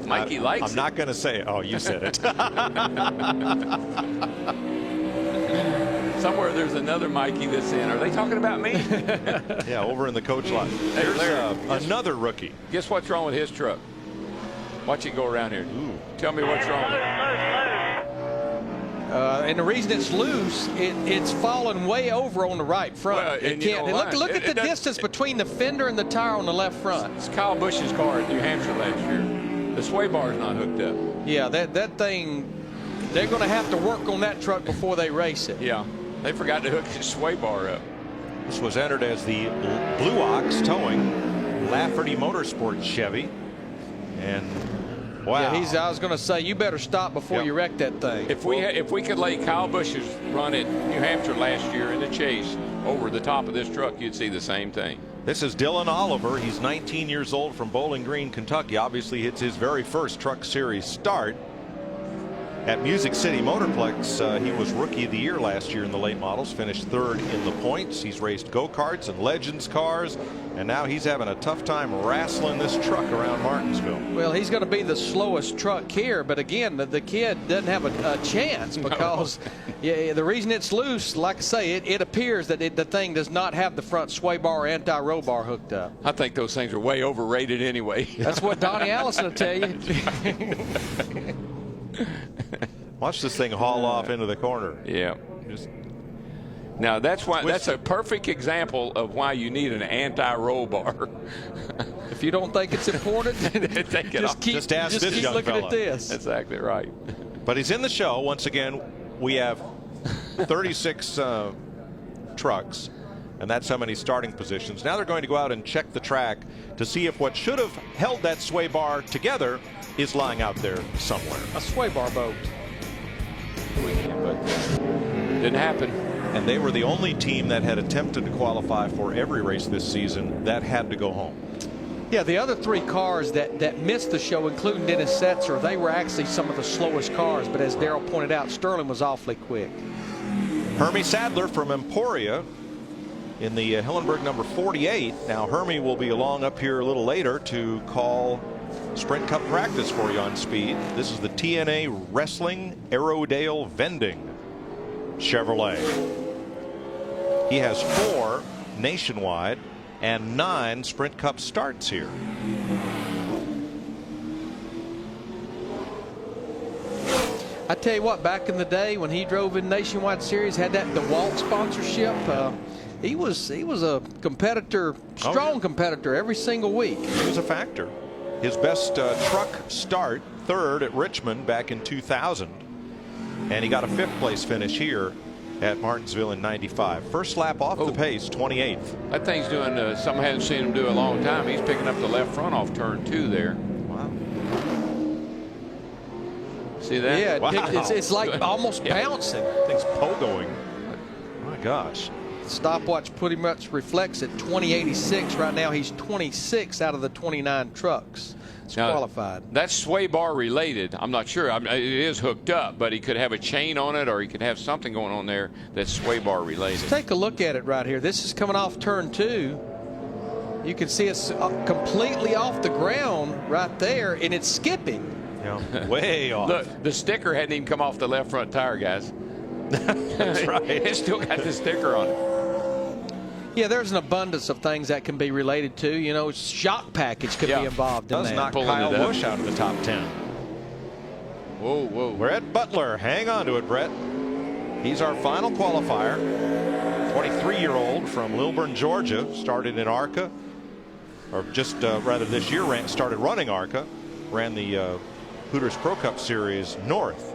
Mikey likes it. I'm not going to say it. Oh, you said it. Somewhere there's another Mikey that's in. Are they talking about me? Yeah, over in the coach lot. There's another rookie. Guess what's wrong with his truck? Watch it go around here. Ooh. Tell me what's wrong with it. And the reason it's loose, it's fallen way over on the right front. Well, it can't. Look at the distance between the fender and the tire on the left front. It's Kyle Busch's car at New Hampshire last year. The sway bar is not hooked up. Yeah, that thing, they're going to have to work on that truck before they race it. Yeah, they forgot to hook the sway bar up. This was entered as the Blue Ox Towing Lafferty Motorsports Chevy. And wow. Yeah, I was going to say, you better stop before you wreck that thing. If we could lay Kyle Busch's run at New Hampshire last year in the chase over the top of this truck, you'd see the same thing. This is Dillon Oliver. He's 19 years old from Bowling Green, Kentucky. Obviously, it's his very first Truck Series start. At Music City Motorplex, he was Rookie of the Year last year in the late models, finished third in the points. He's raced go-karts and Legends cars, and now he's having a tough time wrestling this truck around Martinsville. Well, he's going to be the slowest truck here, but again, the kid doesn't have a chance because the reason it's loose, like I say, it appears that the thing does not have the front sway bar or anti-roll bar hooked up. I think those things are way overrated anyway. That's what Donnie Allison will tell you. Watch this thing haul off into the corner. Yeah. Now that's a perfect example of why you need an anti-roll bar. If you don't think it's important, take it off. Just ask this keep young looking fella. at this. Exactly right. But he's in the show. Once again, we have 36 trucks, and that's how many starting positions. Now they're going to go out and check the track to see if what should have held that sway bar together is lying out there somewhere. A sway bar boat. Didn't happen. And they were the only team that had attempted to qualify for every race this season that had to go home. Yeah, the other three cars that missed the show, including Dennis Setzer, they were actually some of the slowest cars. But as Darrell pointed out, Sterling was awfully quick. Hermie Sadler from Emporia in the Hillenburg number 48. Now Hermie will be along up here a little later to call Sprint Cup practice for you on speed. This is the TNA Wrestling Aerodale Vending Chevrolet. He has 4 nationwide and 9 Sprint Cup starts here. I tell you what, back in the day when he drove in Nationwide Series, had that DeWalt sponsorship, he was a competitor, strong competitor every single week. He was a factor. His best truck start, 3rd at Richmond back in 2000. And he got a 5th place finish here at Martinsville in 95. First lap off the pace, 28th. That thing's doing something I haven't seen him do a long time. He's picking up the left front off turn 2 there. Wow. See that? Yeah, wow. it's like almost bouncing. Thing's pogoing. My gosh. Stopwatch pretty much reflects it. 2086 right now. He's 26 out of the 29 trucks qualified. That's sway bar related. I'm not sure. It is hooked up, but he could have a chain on it, or he could have something going on there that's sway bar related. Let's take a look at it right here. This is coming off turn 2. You can see it's completely off the ground right there, and it's skipping. Yeah, way off. Look, the sticker hadn't even come off the left front tire, guys. That's right. It's still got the sticker on it. Yeah, there's an abundance of things that can be related to. You know, shock package could be involved in Does that. knock Pulling Kyle it up. Busch out of the top 10. Whoa, whoa. Brett Butler, hang on to it, Brett. He's our final qualifier. 23-year-old from Lilburn, Georgia, started in ARCA, or just rather this year started running ARCA, ran the Hooters Pro Cup Series North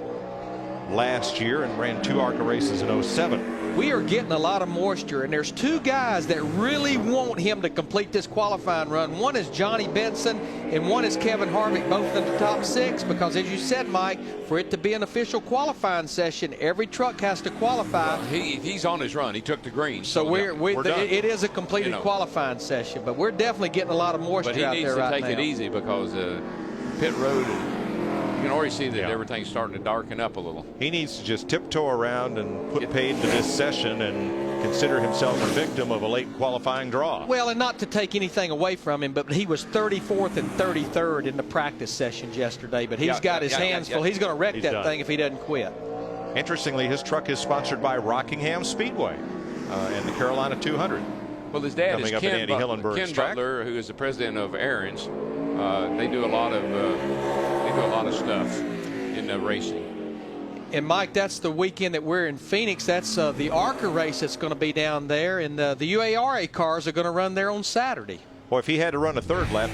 last year and ran 2 ARCA races in 07. We are getting a lot of moisture, and there's 2 guys that really want him to complete this qualifying run. One is Johnny Benson, and one is Kevin Harvick, both in the top 6, because as you said, Mike, for it to be an official qualifying session, every truck has to qualify. Well, he's on his run. He took the green. So we're done. It is a completed qualifying session, but we're definitely getting a lot of moisture out there right now. But he needs to take it easy because pit road, you can already see that everything's starting to darken up a little. He needs to just tiptoe around and put paid to this session and consider himself a victim of a late qualifying draw. Well, and not to take anything away from him, but he was 34th and 33rd in the practice sessions yesterday. But he's got his hands full. He's going to wreck that thing if he doesn't quit. Interestingly, his truck is sponsored by Rockingham Speedway and the Carolina 200. Well, his dad Coming is up at Andy Hillenburg's Ken track. Butler, who is the president of Aaron's. They do a lot of stuff in racing. And Mike, that's the weekend that we're in Phoenix. That's the ARCA race that's going to be down there, and the UARA cars are going to run there on Saturday. Boy, if he had to run a third lap,